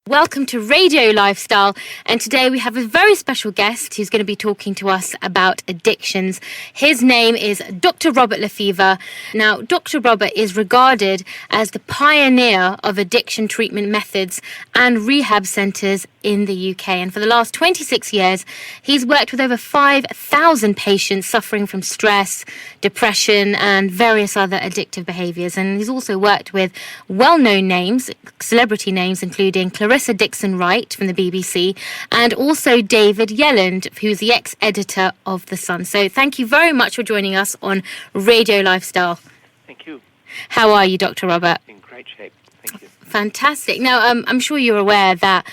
Welcome to Radio Lifestyle, and today we have a very special guest who's going to be talking to us about addictions. His name is Dr. Robert Lefever. Now, Dr. Robert is regarded as the pioneer of addiction treatment methods and rehab centres in the UK. And for the last 26 years, he's worked with over 5,000 patients suffering from stress, depression, and various other addictive behaviours. And he's also worked with well-known names, celebrity names, including Clarissa Dixon-Wright from the BBC, and also David Yelland, who's the ex-editor of The Sun. So thank you very much for joining us on Radio Lifestyle. Thank you. How are you, Dr. Robert? In great shape. Thank you. Fantastic. Now, I'm sure you're aware that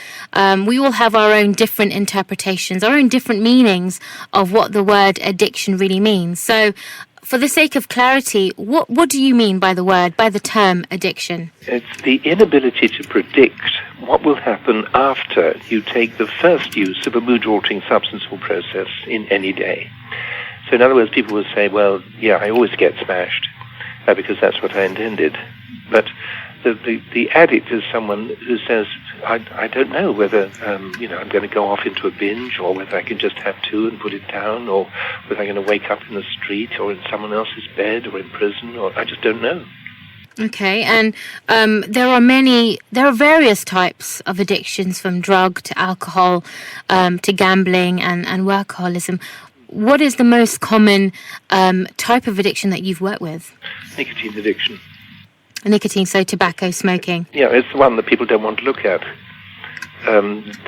we all have our own different interpretations, our own different meanings of what the word addiction really means. So, for the sake of clarity, what do you mean by the term addiction? It's the inability to predict what will happen after you take the first use of a mood-altering substance or process in any day. So in other words, people will say, well, yeah, I always get smashed because that's what I intended. But the addict is someone who says, I don't know whether I'm going to go off into a binge, or whether I can just have two and put it down, or whether I'm going to wake up in the street or in someone else's bed or in prison, or I just don't know. Okay, and there are various types of addictions, from drug to alcohol to gambling and workaholism. What is the most common type of addiction that you've worked with? Nicotine addiction. Nicotine, so tobacco, smoking. Yeah, it's the one that people don't want to look at.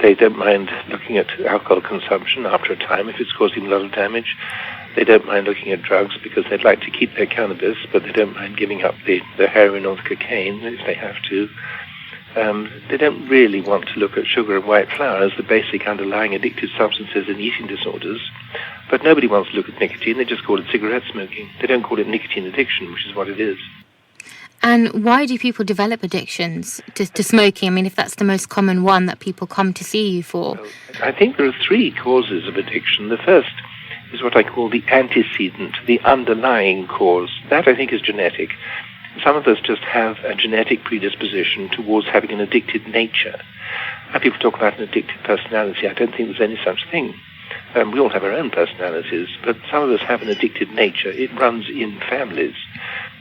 They don't mind looking at alcohol consumption after a time if it's causing a lot of damage. They don't mind looking at drugs because they'd like to keep their cannabis, but they don't mind giving up the heroin or the cocaine if they have to. They don't really want to look at sugar and white flour as the basic underlying addictive substances in eating disorders. But nobody wants to look at nicotine. They just call it cigarette smoking. They don't call it nicotine addiction, which is what it is. And why do people develop addictions to smoking? I mean, if that's the most common one that people come to see you for. Well, I think there are three causes of addiction. The first is what I call the antecedent, the underlying cause. That, I think, is genetic. Some of us just have a genetic predisposition towards having an addicted nature. And people talk about an addictive personality. I don't think there's any such thing. We all have our own personalities, but some of us have an addicted nature. It runs in families.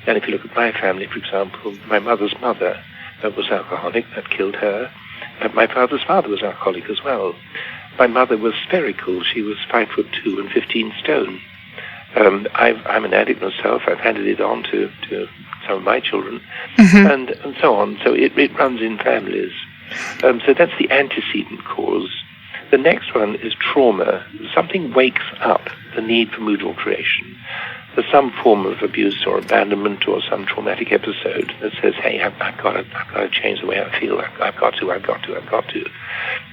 And if you look at my family, for example, my mother's mother was alcoholic. That killed her. My father's father was alcoholic as well. My mother was spherical. She was 5'2" and 15 stone. I'm an addict myself. I've handed it on to some of my children, and so on. So it runs in families. So that's the antecedent cause. The next one is trauma. Something wakes up the need for mood alteration. There's some form of abuse or abandonment or some traumatic episode that says, hey, I've got to change the way I feel. I've got to.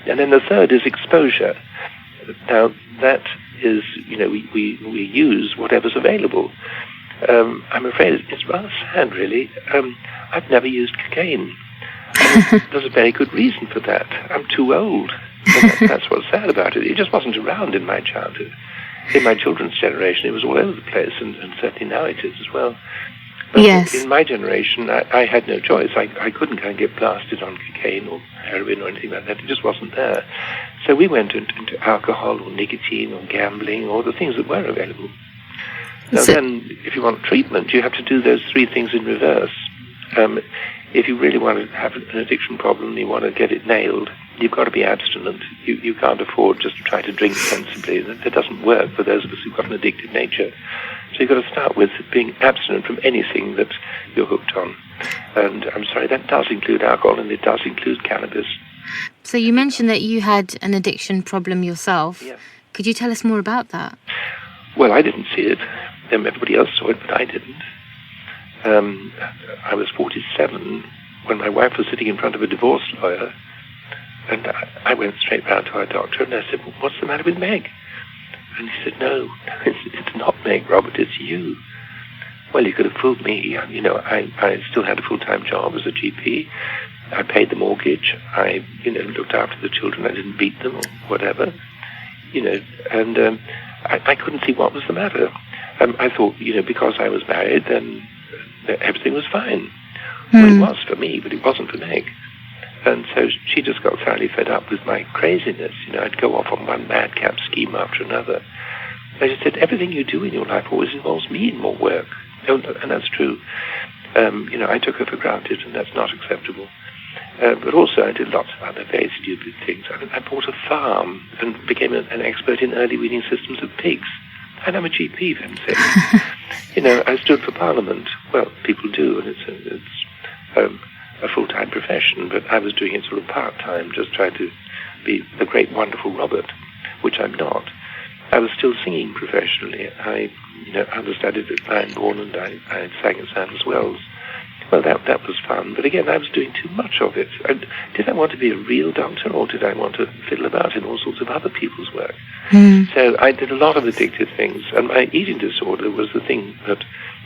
And then the third is exposure. Now, that is, we use whatever's available. I'm afraid it's rather sad, really. I've never used cocaine. There's a very good reason for that. I'm too old. That's what's sad about it. It just wasn't around in my childhood. In my children's generation, it was all over the place, and certainly now it is as well. But yes. In my generation, I had no choice. I couldn't go and get blasted on cocaine or heroin or anything like that. It just wasn't there. So we went into alcohol or nicotine or gambling or the things that were available. Now then, if you want treatment, you have to do those three things in reverse. If you really want to have an addiction problem, you want to get it nailed, you've got to be abstinent. You can't afford just to try to drink sensibly. That doesn't work for those of us who've got an addictive nature. So you've got to start with being abstinent from anything that you're hooked on. And I'm sorry, that does include alcohol and it does include cannabis. So you mentioned that you had an addiction problem yourself. Yes. Could you tell us more about that? Well, I didn't see it. Everybody else saw it, but I didn't. I was 47 when my wife was sitting in front of a divorce lawyer, and I went straight round to our doctor and I said, well, what's the matter with Meg? And he said, no, it's not Meg, Robert, it's you. Well, you could have fooled me. I still had a full-time job as a GP. I paid the mortgage. I, looked after the children. I didn't beat them or whatever. And I couldn't see what was the matter. I thought, because I was married, then everything was fine. Well, it was for me, but it wasn't for Meg. And so she just got thoroughly fed up with my craziness. I'd go off on one madcap scheme after another. I just said, everything you do in your life always involves me in more work. And that's true. I took her for granted, and that's not acceptable. But also I did lots of other very stupid things. I bought a farm and became an expert in early weaning systems of pigs. And I'm a GP, for heaven's sake. I stood for Parliament. Well, people do, and it's a full-time profession, but I was doing it sort of part-time, just trying to be the great, wonderful Robert, which I'm not. I was still singing professionally. I understudied at Glyndebourne, and I sang at Sanders Wells. Well, that was fun, but again, I was doing too much of it. Did I want to be a real doctor, or did I want to fiddle about in all sorts of other people's work? So I did a lot of addictive things, and my eating disorder was the thing that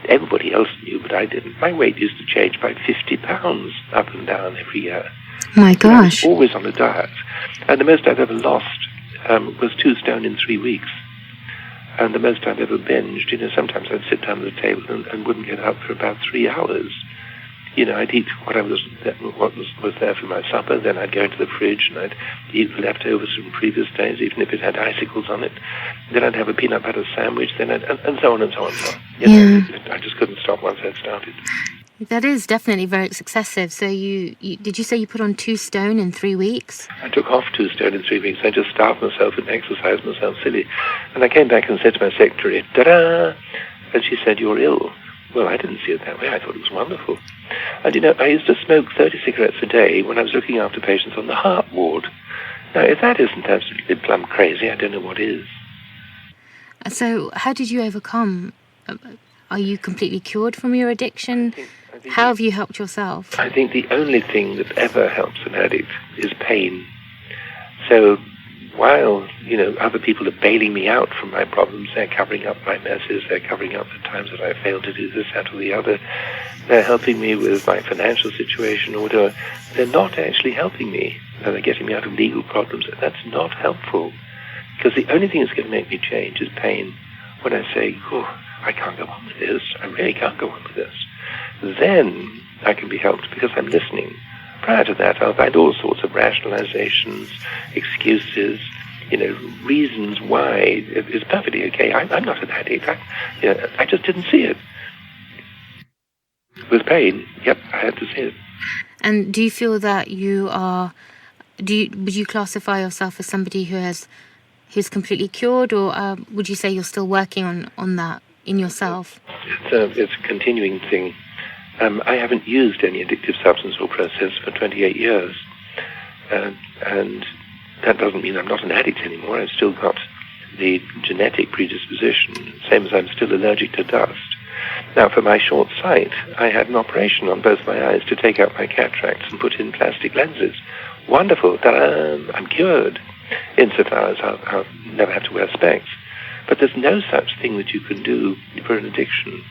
everybody else knew, but I didn't. My weight used to change by 50 pounds up and down every year. My gosh. I was always on a diet, and the most I've ever lost was 2 stone in 3 weeks. And the most I've ever binged, sometimes I'd sit down at the table and wouldn't get up for about 3 hours. I'd eat what was there for my supper, then I'd go into the fridge and I'd eat the leftovers from previous days, even if it had icicles on it. Then I'd have a peanut butter sandwich, and so on and so on and so on. I just couldn't stop once I'd started. That is definitely very excessive. So did you say you put on 2 stone in 3 weeks? I took off 2 stone in 3 weeks. I just starved myself and exercised myself silly. And I came back and said to my secretary, ta-da! And she said, you're ill. Well, I didn't see it that way. I thought it was wonderful. And, I used to smoke 30 cigarettes a day when I was looking after patients on the heart ward. Now, if that isn't absolutely plumb crazy, I don't know what is. So how did you overcome? Are you completely cured from your addiction? How have you helped yourself? I think the only thing that ever helps an addict is pain. So while, other people are bailing me out from my problems, they're covering up my messes, they're covering up the times that I failed to do this, that, or the other, they're helping me with my financial situation or whatever, they're not actually helping me. They're getting me out of legal problems. That's not helpful. Because the only thing that's going to make me change is pain. When I say, I can't go on with this, I really can't go on with this, then I can be helped because I'm listening. Prior to that, I'll find all sorts of rationalizations, excuses, reasons why it's perfectly okay. I'm not an addict. I just didn't see it. With pain, yep, I had to see it. And do you feel that would you classify yourself as somebody who's completely cured, or would you say you're still working on that in yourself? It's a continuing thing. I haven't used any addictive substance or process for 28 years. And that doesn't mean I'm not an addict anymore. I've still got the genetic predisposition, same as I'm still allergic to dust. Now, for my short sight, I had an operation on both my eyes to take out my cataracts and put in plastic lenses. Wonderful. Ta-da! I'm cured. Insofar as I'll never have to wear specs. But there's no such thing that you can do for an addiction.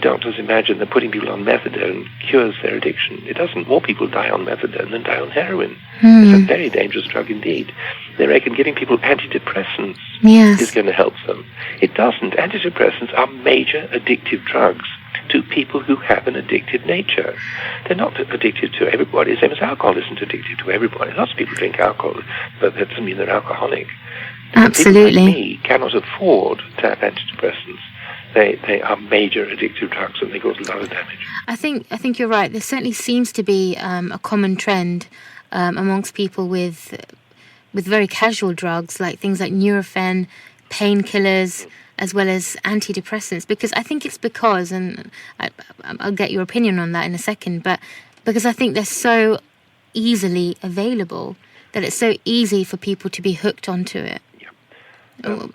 Doctors imagine that putting people on methadone cures their addiction. It doesn't. More people die on methadone than die on heroin. It's a very dangerous drug indeed. They reckon giving people antidepressants is going to help them. It doesn't. Antidepressants are major addictive drugs to people who have an addicted nature. They're not addicted to everybody. Same as alcohol isn't addictive to everybody. Lots of people drink alcohol, but that doesn't mean they're alcoholic. Absolutely. People like me cannot afford to have antidepressants. They are major addictive drugs, and they cause a lot of damage. I think you're right. There certainly seems to be a common trend amongst people with very casual drugs, like things like Nurofen, painkillers, as well as antidepressants. Because I think it's because, and I'll get your opinion on that in a second, but because I think they're so easily available that it's so easy for people to be hooked onto it.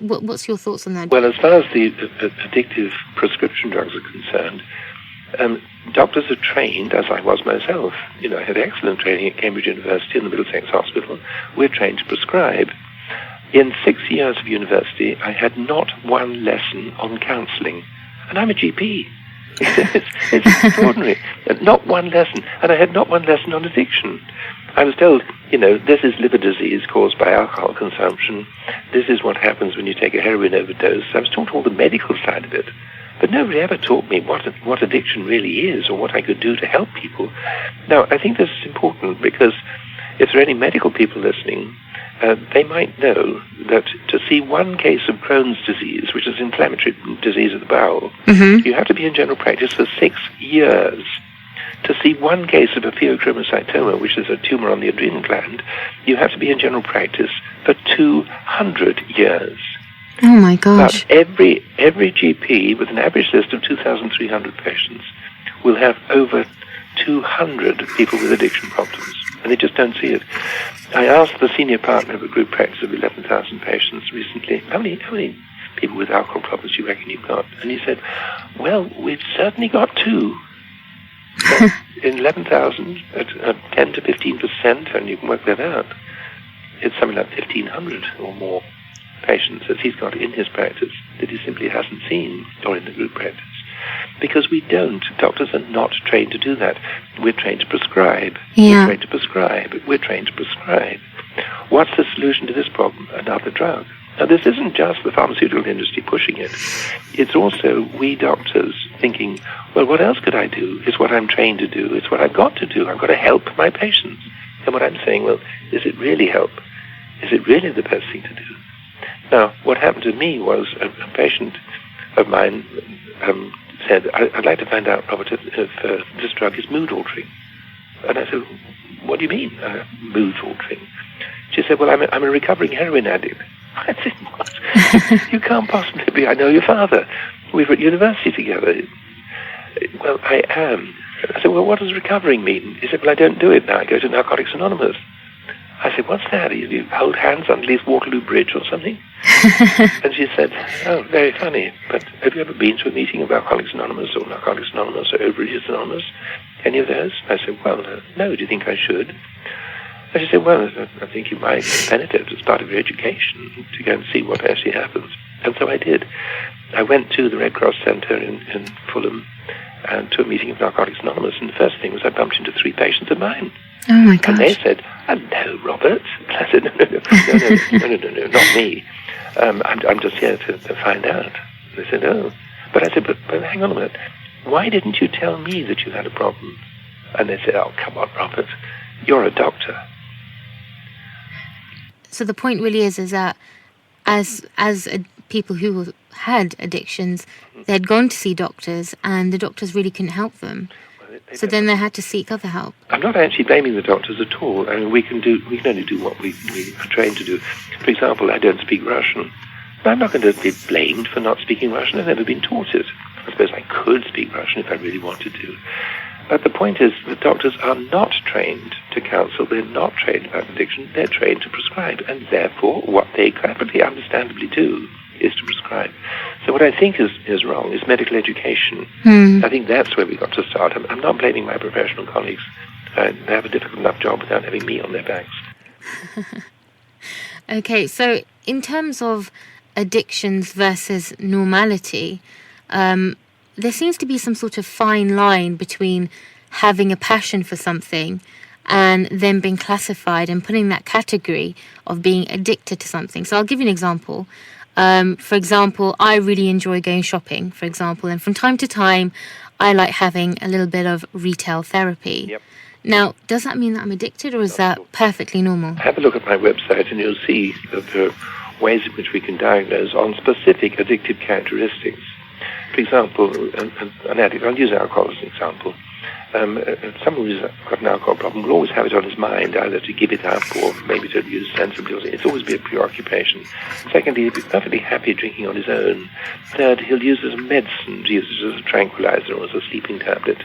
What's your thoughts on that? Well, as far as the addictive prescription drugs are concerned, doctors are trained, as I was myself. I had excellent training at Cambridge University and the Middlesex Hospital. We're trained to prescribe. In 6 years of university, I had not one lesson on counselling. And I'm a GP. It's extraordinary. Not one lesson. And I had not one lesson on addiction. I was told, this is liver disease caused by alcohol consumption. This is what happens when you take a heroin overdose. I was taught all the medical side of it. But nobody ever taught me what addiction really is or what I could do to help people. Now, I think this is important because if there are any medical people listening, they might know that to see one case of Crohn's disease, which is inflammatory disease of the bowel, you have to be in general practice for 6 years. To see one case of a pheochromocytoma, which is a tumor on the adrenal gland, you have to be in general practice for 200 years. Oh my gosh. But every GP with an average list of 2,300 patients will have over 200 people with addiction problems, and they just don't see it. I asked the senior partner of a group practice of 11,000 patients recently, how many people with alcohol problems do you reckon you've got? And he said, well, we've certainly got 2. In 11,000, at 10 to 15%, and you can work that out, it's something like 1,500 or more patients that he's got in his practice that he simply hasn't seen, or in the group practice. Because we don't. Doctors are not trained to do that. We're trained to prescribe. Yeah. We're trained to prescribe. We're trained to prescribe. What's the solution to this problem? Another drug. Now, this isn't just the pharmaceutical industry pushing it. It's also we doctors thinking, well, what else could I do? It's what I'm trained to do. It's what I've got to do. I've got to help my patients. And what I'm saying, well, is it really help? Is it really the best thing to do? Now, what happened to me was a patient of mine said, I'd like to find out, Robert, if this drug is mood-altering. And I said, what do you mean, mood-altering? She said, well, I'm a recovering heroin addict. I said, what? You can't possibly be. I know your father. We were at university together. Well, I am. I said, well, what does recovering mean? He said, well, I don't do it now. I go to Narcotics Anonymous. I said, what's that? You hold hands underneath Waterloo Bridge or something? And she said, oh, very funny, but have you ever been to a meeting of Alcoholics Anonymous or Narcotics Anonymous or Overeaters Anonymous? Any of those? I said, well, no. Do you think I should? And she said, well, I think you might benefit as part of your education to go and see what actually happens. And so I did. I went to the Red Cross Centre in Fulham and to a meeting of Narcotics Anonymous, and the first thing was I bumped into 3 patients of mine. Oh my gosh. And they said, hello, Robert. I said, no, not me. I'm just here to find out. They said, oh. But I said, but hang on a minute. Why didn't you tell me that you had a problem? And they said, oh, come on, Robert. You're a doctor. So the point really is that as people who had addictions, they had gone to see doctors, and the doctors really couldn't help them. So then they had to seek other help. I'm not actually blaming the doctors at all. I mean, we can only do what we are trained to do. For example, I don't speak Russian. I'm not going to be blamed for not speaking Russian. I've never been taught it. I suppose I could speak Russian if I really wanted to. But the point is that doctors are not trained to counsel. They're not trained about addiction. They're trained to prescribe. And therefore, what they perfectly understandably do is to prescribe. So what I think is wrong is medical education. I think that's where we got to start. I'm not blaming my professional colleagues. They have a difficult enough job without having me on their backs. Okay, so in terms of addictions versus normality, there seems to be some sort of fine line between having a passion for something and then being classified and put in that category of being addicted to something. So I'll give you an example. For example, I really enjoy going shopping, for example, and from time to time, I like having a little bit of retail therapy. Yep. Now, does that mean that I'm addicted, or is that perfectly normal? Have a look at my website and you'll see that there are ways in which we can diagnose on specific addictive characteristics. For example, an addict, I'll use alcohol as an example. Someone who's got an alcohol problem will always have it on his mind, either to give it up or maybe to use sensibly. It's always be a preoccupation. Secondly, he'll be perfectly happy drinking on his own. Third, he'll use it as a medicine, use it as a tranquilizer or as a sleeping tablet.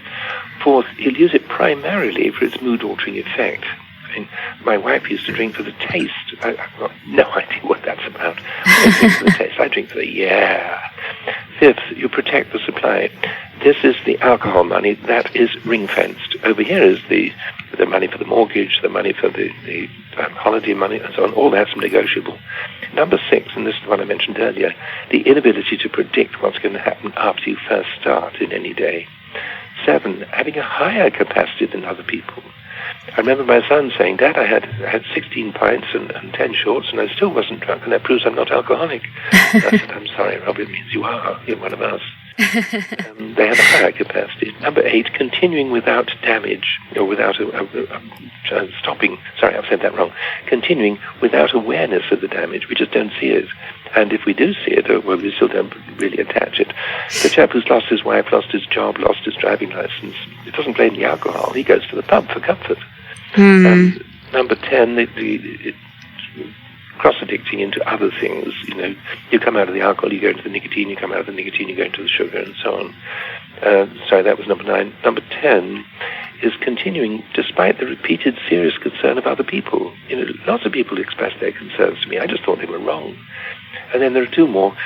Fourth, he'll use it primarily for its mood-altering effect. I mean, my wife used to drink for the taste. I've got no idea what that's about. I don't drink for the taste. I drink for the yeah. Fifth, you protect the supply. This is the alcohol money that is ring-fenced. Over here is the money for the mortgage, the money for the holiday money, and so on. All that's negotiable. Number 6, and this is the one I mentioned earlier, the inability to predict what's going to happen after you first start in any day. 7, having a higher capacity than other people. I remember my son saying, Dad, I had 16 pints and 10 shorts, and I still wasn't drunk, and that proves I'm not alcoholic. I said, I'm sorry, Rob, it means you are. You're one of us. They have a higher capacity. Number 8, continuing without damage, or without stopping. Sorry, I've said that wrong. Continuing without awareness of the damage. We just don't see it. And if we do see it, well, we still don't really attach it. The chap who's lost his wife, lost his job, lost his driving license, he doesn't blame the alcohol. He goes to the pub for comfort. Number 10, cross-addicting into other things. You come out of the alcohol, you go into the nicotine, you come out of the nicotine, you go into the sugar, and so on. Sorry, that was number 9. Number 10 is continuing despite the repeated serious concern of other people. Lots of people express their concerns to me. I just thought they were wrong. And then there are 2 more,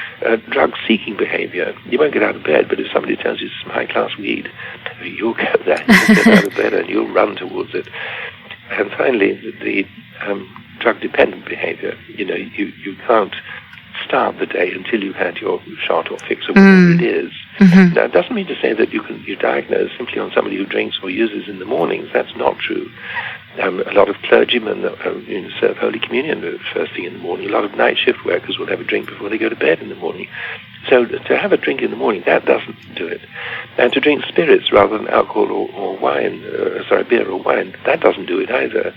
drug-seeking behavior. You won't get out of bed, but if somebody tells you some high-class weed, you'll go there, you'll get out of bed and you'll run towards it. And finally, the drug-dependent behavior. You can't start the day until you've had your shot or fix or whatever it is. Now, it doesn't mean to say that you diagnose simply on somebody who drinks or uses in the mornings. That's not true. A lot of clergymen serve Holy Communion the first thing in the morning. A lot of night shift workers will have a drink before they go to bed in the morning. So to have a drink in the morning, that doesn't do it. And to drink spirits rather than alcohol or wine, beer or wine, that doesn't do it either.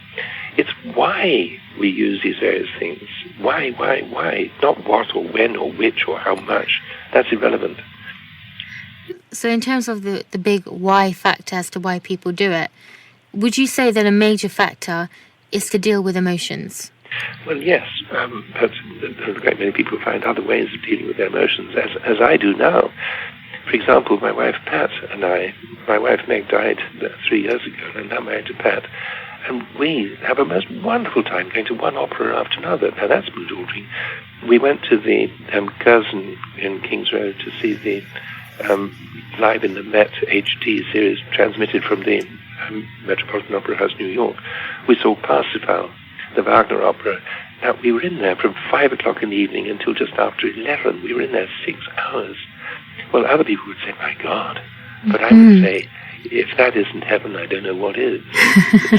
It's why we use these various things. Why? Not what or when or which or how much. That's irrelevant. So in terms of the big why factor as to why people do it, would you say that a major factor is to deal with emotions? Well, yes, but there are a great many people who find other ways of dealing with their emotions, as I do now. For example, my wife Pat and my wife Meg died 3 years ago, and I'm now married to Pat, and we have a most wonderful time going to one opera after another. Now that's mood-altering. We went to the Curzon in King's Road to see the Live in the Met HD series transmitted from the Metropolitan Opera House, New York. We saw Parsifal, the Wagner opera. Now, we were in there from 5 o'clock in the evening until just after 11. We were in there 6 hours. Well, other people would say, my God. But I would say, if that isn't heaven, I don't know what is.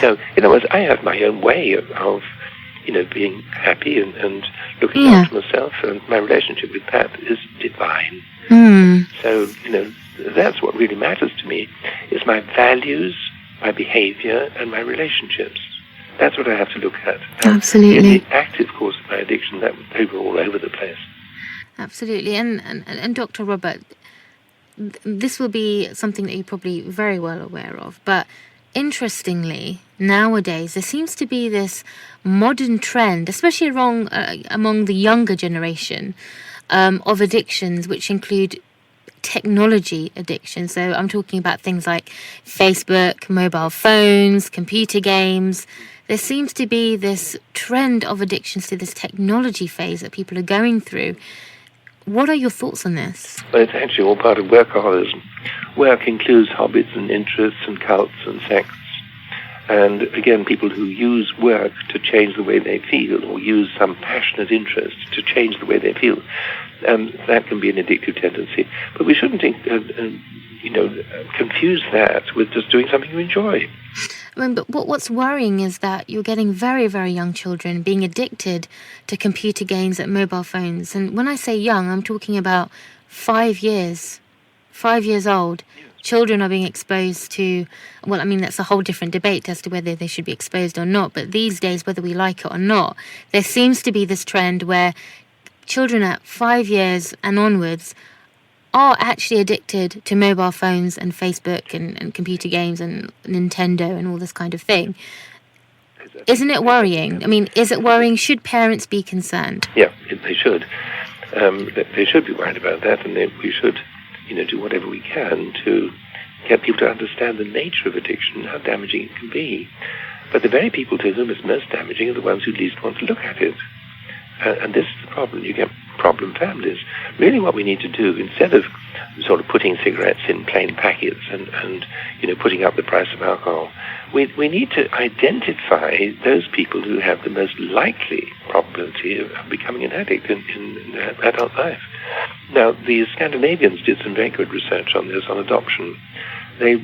So, in other words, I have my own way of being happy and looking after myself. And my relationship with Pat is divine. So, that's what really matters to me, is my values, my behavior, and my relationships. That's what I have to look at. Absolutely. The active cause of my addiction, they were all over the place. Absolutely. And Dr. Robert, this will be something that you're probably very well aware of, but interestingly, nowadays, there seems to be this modern trend, especially among the younger generation, of addictions, which include technology addiction. So I'm talking about things like Facebook, mobile phones, computer games. There seems to be this trend of addictions to this technology phase that people are going through. What are your thoughts on this? Well, it's actually all part of workaholism. Work includes hobbies and interests and cults and sects. And again, people who use work to change the way they feel or use some passionate interest to change the way they feel, that can be an addictive tendency. But we shouldn't, confuse that with just doing something you enjoy. But what's worrying is that you're getting very, very young children being addicted to computer games and mobile phones. And when I say young, I'm talking about 5 years. 5 years old. Children are being exposed to, that's a whole different debate as to whether they should be exposed or not. But these days, whether we like it or not, there seems to be this trend where children at 5 years and onwards are actually addicted to mobile phones and Facebook and computer games and Nintendo and all this kind of thing. Isn't it worrying? Is it worrying? Should parents be concerned? Yeah, they should. They should be worried about that, and we should do whatever we can to get people to understand the nature of addiction and how damaging it can be. But the very people to whom it's most damaging are the ones who least want to look at it. And this is the problem. You get problem families. Really what we need to do, instead of sort of putting cigarettes in plain packets and putting up the price of alcohol, we need to identify those people who have the most likely probability of becoming an addict in their adult life. Now, the Scandinavians did some very good research on this, on adoption. They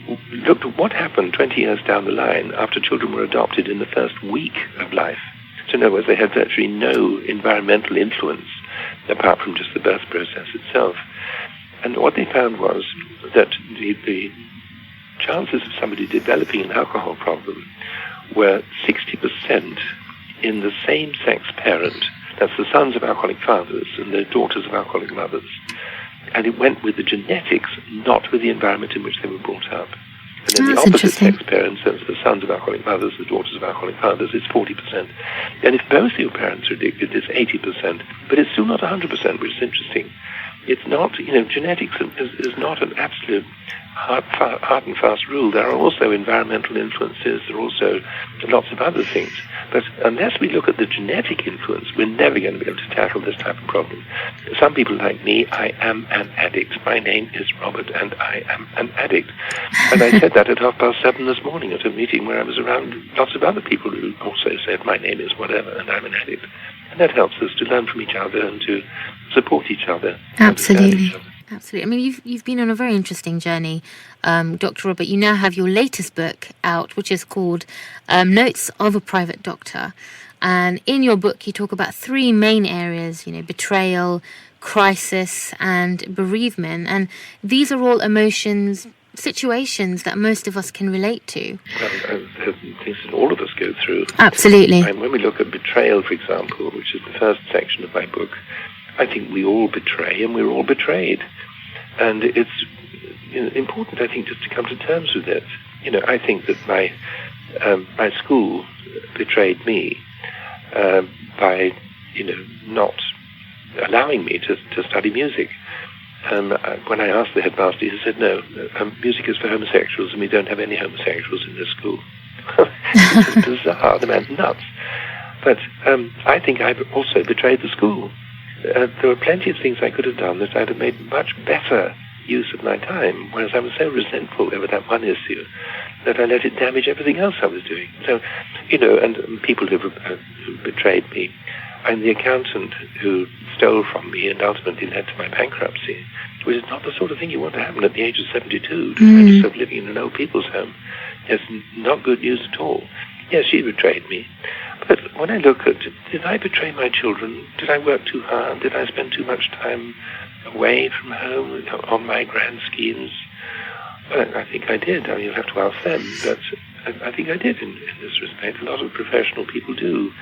looked at what happened 20 years down the line after children were adopted in the first week of life. So in other words, they had virtually no environmental influence apart from just the birth process itself. And what they found was that the chances of somebody developing an alcohol problem were 60% in the same-sex parent. That's the sons of alcoholic fathers and the daughters of alcoholic mothers. And it went with the genetics, not with the environment in which they were brought up. And then the opposite sex parents, that's the sons of alcoholic mothers, the daughters of alcoholic fathers, it's 40%. And if both your parents are addicted, it's 80%. But it's still not 100%, which is interesting. It's not, genetics is not an absolute hard and fast rule. There are also environmental influences. There are also lots of other things. But unless we look at the genetic influence, we're never going to be able to tackle this type of problem. Some people like me, I am an addict. My name is Robert, and I am an addict. And I said that at 7:30 this morning at a meeting where I was around lots of other people who also said, my name is whatever, and I'm an addict. And that helps us to learn from each other and to support each other. Absolutely. Absolutely. I mean, you've been on a very interesting journey, Dr. Robert. You now have your latest book out, which is called Notes of a Private Doctor. And in your book, you talk about three main areas, betrayal, crisis, and bereavement. And these are all emotions, situations that most of us can relate to. Well, things that all of us go through. Absolutely. And when we look at betrayal, for example, which is the first section of my book, I think we all betray and we're all betrayed. And it's important, I think, just to come to terms with it. I think that my school betrayed me by, not allowing me to study music. When I asked the headmaster, he said, no, music is for homosexuals and we don't have any homosexuals in this school. It's just bizarre. The man's nuts. But I think I've also betrayed the school. There were plenty of things I could have done that I'd have made much better use of my time, whereas I was so resentful over that one issue that I let it damage everything else I was doing. So, and people who betrayed me. I'm the accountant who stole from me and ultimately led to my bankruptcy, which is not the sort of thing you want to happen at the age of 72, to find yourself living in an old people's home. It's not good news at all. Yes, she betrayed me. But when I look at, did I betray my children? Did I work too hard? Did I spend too much time away from home on my grand schemes? Well, I think I did. I mean, you'll have to ask them. But I think I did in this respect. A lot of professional people do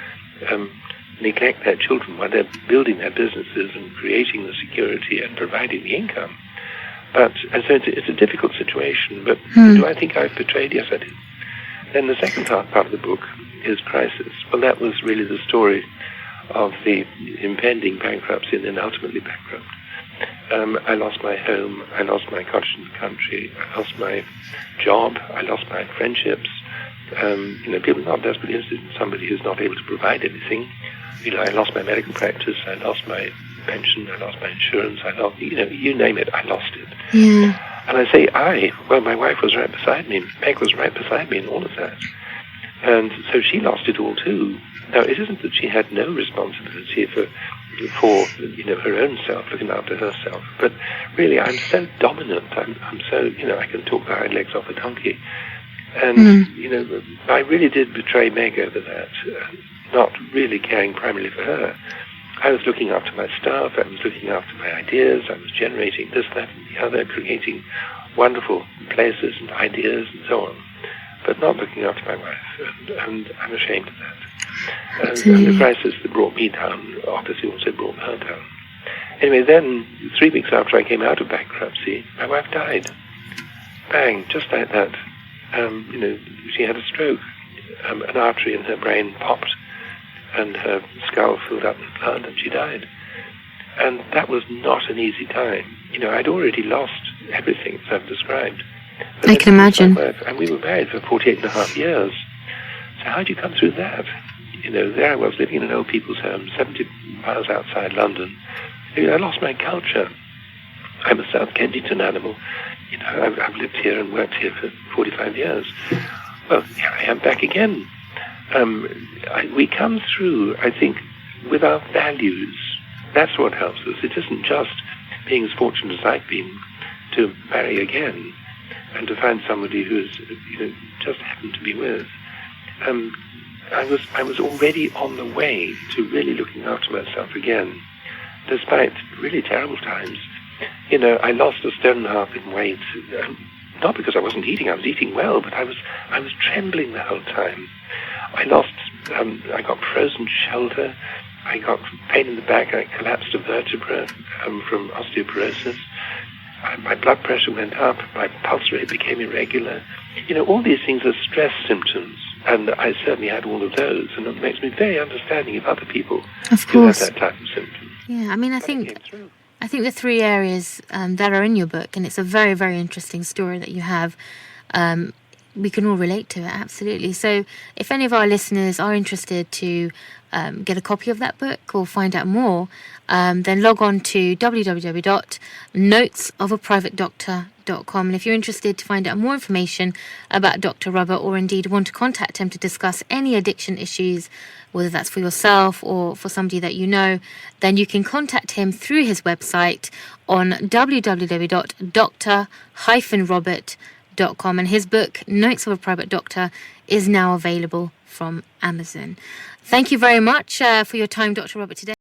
neglect their children while they're building their businesses and creating the security and providing the income. But so it's a difficult situation. But do I think I've betrayed? Yes, I did. Then the second part of the book is crisis. Well, that was really the story of the impending bankruptcy and then ultimately bankrupt. I lost my home, I lost my cottage in the country, I lost my job, I lost my friendships. People are not desperately interested in somebody who's not able to provide anything. I lost my medical practice, I lost my pension, I lost my insurance, I lost, you name it, I lost it. Yeah. And I say my wife was right beside me, Meg was right beside me in all of that. And so she lost it all too. Now, it isn't that she had no responsibility for her own self, looking after herself, but really I'm so dominant, I'm so, I can talk the hind legs off a donkey. And, I really did betray Meg over that, not really caring primarily for her. I was looking after my staff, I was looking after my ideas, I was generating this, that, and the other, creating wonderful places and ideas and so on, but not looking after my wife, and I'm ashamed of that. And the crisis that brought me down obviously also brought her down. Anyway, then, 3 weeks after I came out of bankruptcy, my wife died. Bang, just like that. She had a stroke. An artery in her brain popped, and her skull filled up with blood, and she died. And that was not an easy time. I'd already lost everything, as I've described. I can imagine. And we were married for 48 and a half years. So how do you come through that? There I was living in an old people's home, 70 miles outside London. I lost my culture. I'm a South Kensington animal. I've lived here and worked here for 45 years. Well, here I am back again. We come through, I think, with our values. That's what helps us. It isn't just being as fortunate as I've been to marry again and to find somebody who's just happened to be with. I was already on the way to really looking after myself again, despite really terrible times. I lost 1.5 stone in weight, not because I wasn't eating. I was eating well, but I was trembling the whole time. I got frozen shoulder. I got pain in the back. I collapsed a vertebra from osteoporosis. My blood pressure went up. My pulse rate became irregular. All these things are stress symptoms, and I certainly had all of those, and it makes me very understanding of other people who have that type of symptom. Yeah, I mean, I think the 3 areas that are in your book, and it's a very, very interesting story that you have, we can all relate to it, absolutely. So if any of our listeners are interested to get a copy of that book or find out more, then log on to www.notesofAprivatedoctor.com. And if you're interested to find out more information about Dr. Robert, or indeed want to contact him to discuss any addiction issues, whether that's for yourself or for somebody that you know, then you can contact him through his website on www.dr-robert.com. And his book, Notes of a Private Doctor, is now available from Amazon. Thank you very much for your time, Dr. Robert, today.